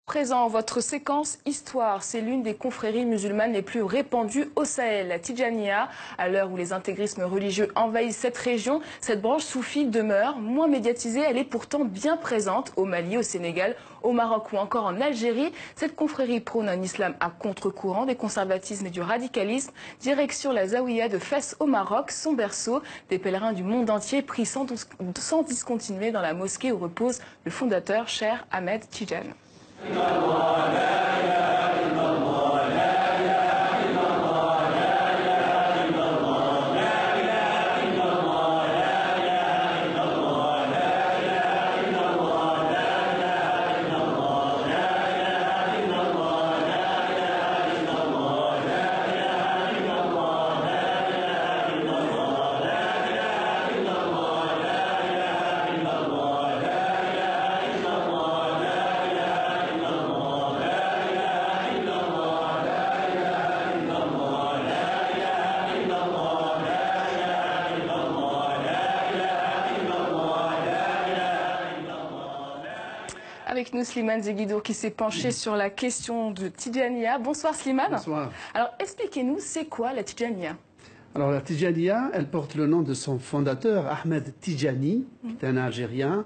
Présent, votre séquence Histoire, c'est l'une des confréries musulmanes les plus répandues au Sahel, la Tidjaniya. À l'heure où les intégrismes religieux envahissent cette région, cette branche soufie demeure moins médiatisée. Elle est pourtant bien présente au Mali, au Sénégal, au Maroc ou encore en Algérie. Cette confrérie prône un islam à contre-courant des conservatismes et du radicalisme. Direction la Zaouïa de Fès au Maroc, son berceau. Des pèlerins du monde entier prient sans discontinuer dans la mosquée où repose le fondateur, Cheikh Ahmed Tidjane. Avec nous, Slimane Zeguidour, qui s'est penché sur la question de Tidjaniya. Bonsoir Slimane. Bonsoir. Alors expliquez-nous, c'est quoi la Tidjaniya? Alors la Tidjaniya, elle porte le nom de son fondateur, Ahmed Tidjani, qui est un Algérien,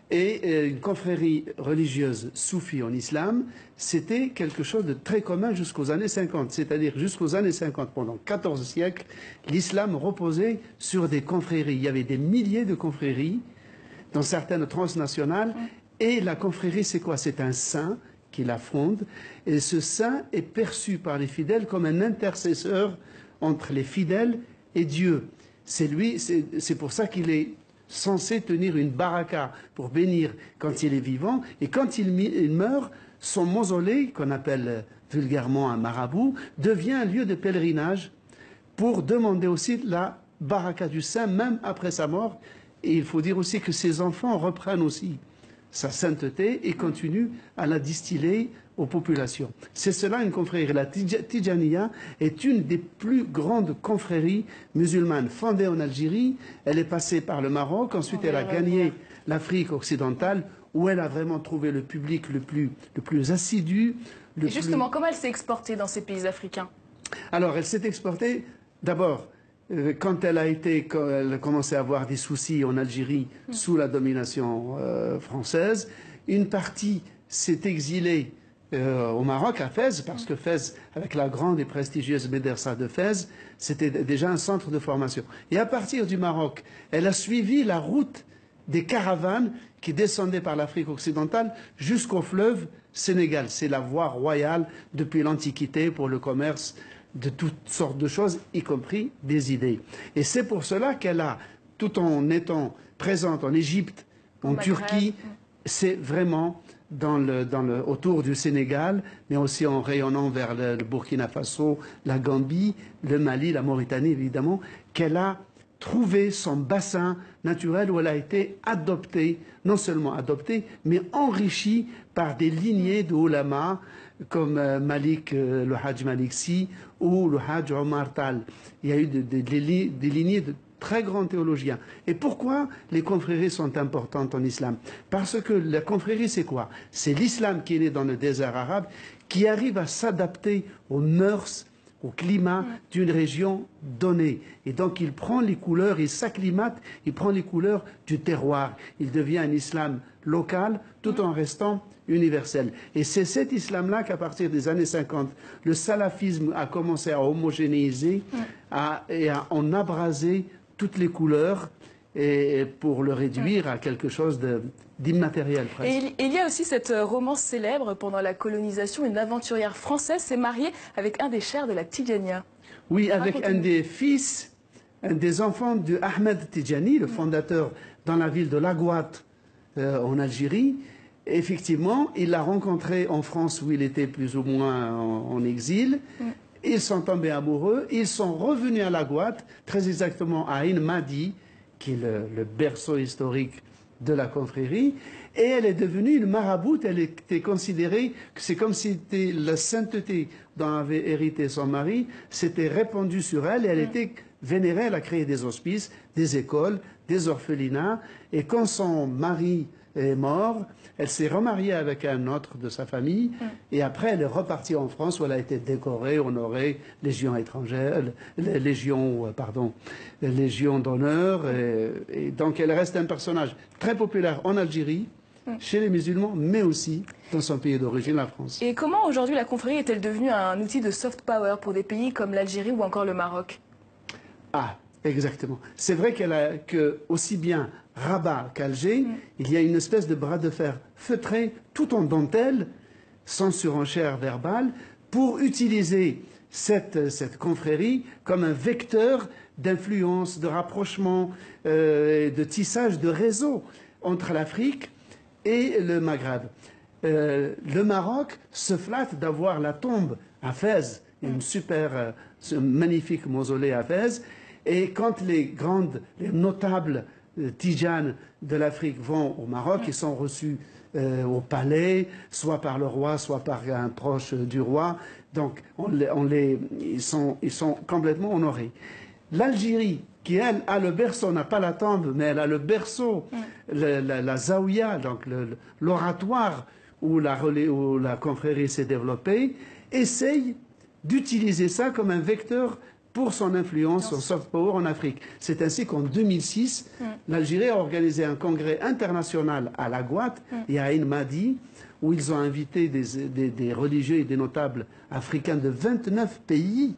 et une confrérie religieuse soufie en islam. C'était quelque chose de très commun jusqu'aux années 50. C'est-à-dire jusqu'aux années 50, pendant 14 siècles, l'islam reposait sur des confréries. Il y avait des milliers de confréries, dont certaines transnationales. Et la confrérie, c'est quoi? C'est un saint qui la fonde. Et ce saint est perçu par les fidèles comme un intercesseur entre les fidèles et Dieu. C'est pour ça qu'il est censé tenir une baraka pour bénir quand il est vivant. Et quand il meurt, son mausolée, qu'on appelle vulgairement un marabout, devient un lieu de pèlerinage pour demander aussi la baraka du saint, même après sa mort. Et il faut dire aussi que ses enfants reprennent aussi sa sainteté et continue à la distiller aux populations. C'est cela une confrérie. La Tidjaniya est une des plus grandes confréries musulmanes fondée en Algérie. Elle est passée par le Maroc, ensuite elle a gagné l'Afrique occidentale où elle a vraiment trouvé le public le plus assidu. Et justement, comment elle s'est exportée dans ces pays africains? Alors, elle s'est exportée d'abord quand elle a commencé à avoir des soucis en Algérie sous la domination française. Une partie s'est exilée au Maroc, à Fès, parce que Fès, avec la grande et prestigieuse médersa de Fès, c'était déjà un centre de formation. Et à partir du Maroc, elle a suivi la route des caravanes qui descendaient par l'Afrique occidentale jusqu'au fleuve Sénégal. C'est la voie royale depuis l'Antiquité pour le commerce de toutes sortes de choses, y compris des idées. Et c'est pour cela qu'elle a, tout en étant présente en Égypte, en Turquie, c'est vraiment autour du Sénégal, mais aussi en rayonnant vers le Burkina Faso, la Gambie, le Mali, la Mauritanie évidemment, qu'elle a trouvé son bassin naturel où elle a été adoptée, non seulement adoptée, mais enrichie par des lignées de ulama comme le Hajj Malik Sy ou le Hajj Omar Tal. Il y a eu des lignées de très grands théologiens. Et pourquoi les confréries sont importantes en islam? Parce que la confrérie, c'est quoi? C'est l'islam qui est né dans le désert arabe, qui arrive à s'adapter aux mœurs, au climat d'une région donnée. Et donc il prend les couleurs, il s'acclimate, il prend les couleurs du terroir. Il devient un islam local tout en restant universel. Et c'est cet islam-là qu'à partir des années 50, le salafisme a commencé à homogénéiser et à en abraser toutes les couleurs et pour le réduire à quelque chose d'immatériel presque. Et il y a aussi cette romance célèbre pendant la colonisation. Une aventurière française s'est mariée avec un des chers de la Tidjaniya. Oui, avec un des fils, un des enfants de Ahmed Tidjani, le fondateur dans la ville de Laghouat en Algérie. Effectivement, il l'a rencontré en France où il était plus ou moins en exil. Ils sont tombés amoureux. Ils sont revenus à Laghouat, très exactement à Ain Madi, qui est le berceau historique de la confrérie, et elle est devenue une maraboute. Elle était considérée que c'est comme si la sainteté dont avait hérité son mari s'était répandue sur elle, et elle était vénérée. Elle a créé des hospices, des écoles, des orphelinats, et quand son mari est mort. Elle s'est remariée avec un autre de sa famille. Et après, elle est repartie en France où elle a été décorée, honorée, Légion étrangère, Légion d'honneur. Et donc, elle reste un personnage très populaire en Algérie, chez les musulmans, mais aussi dans son pays d'origine, la France. Et comment aujourd'hui la confrérie est-elle devenue un outil de soft power pour des pays comme l'Algérie ou encore le Maroc? Ah, exactement. C'est vrai que aussi bien Rabat qu'Alger, il y a une espèce de bras de fer feutré, tout en dentelle, sans surenchère verbale, pour utiliser cette confrérie comme un vecteur d'influence, de rapprochement, de tissage de réseau entre l'Afrique et le Maghreb. Le Maroc se flatte d'avoir la tombe à Fès, ce magnifique mausolée à Fès. Et quand les notables tijanes de l'Afrique vont au Maroc, ils sont reçus au palais, soit par le roi, soit par un proche du roi. Donc ils sont complètement honorés. L'Algérie, qui elle a le berceau, n'a pas la tombe, mais elle a le berceau, la zaouia, donc l'oratoire où la confrérie s'est développée, essaye d'utiliser ça comme un vecteur pour son influence, son soft power en Afrique. C'est ainsi qu'en 2006, l'Algérie a organisé un congrès international à La Guatte et à Ain Madi, où ils ont invité des religieux et des notables africains de 29 pays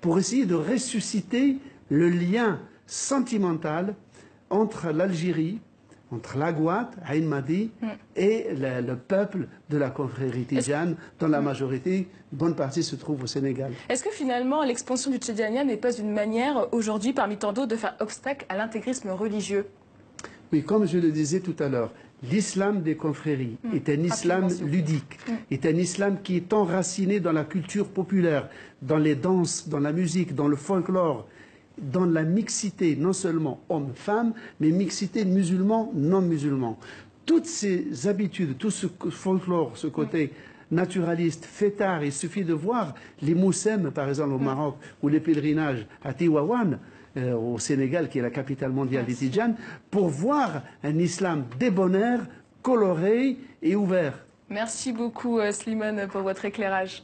pour essayer de ressusciter le lien sentimental entre l'Algérie, entre la Guatte, Ain Madi, et le peuple de la confrérie tidjane, dont la majorité, une bonne partie, se trouve au Sénégal. Est-ce que finalement l'expansion du Tidjania n'est pas une manière aujourd'hui, parmi tant d'autres, de faire obstacle à l'intégrisme religieux? Oui, comme je le disais tout à l'heure, l'islam des confréries est un islam ludique, est un islam qui est enraciné dans la culture populaire, dans les danses, dans la musique, dans le folklore, dans la mixité, non seulement hommes-femmes, mais mixité musulmans, non-musulmans. Toutes ces habitudes, tout ce folklore, ce côté naturaliste, fêtard, il suffit de voir les moussem, par exemple, au Maroc, ou les pèlerinages à Tiwawan, au Sénégal, qui est la capitale mondiale des Tidjanes, pour voir un islam débonnaire, coloré et ouvert. Merci beaucoup, Slimane, pour votre éclairage.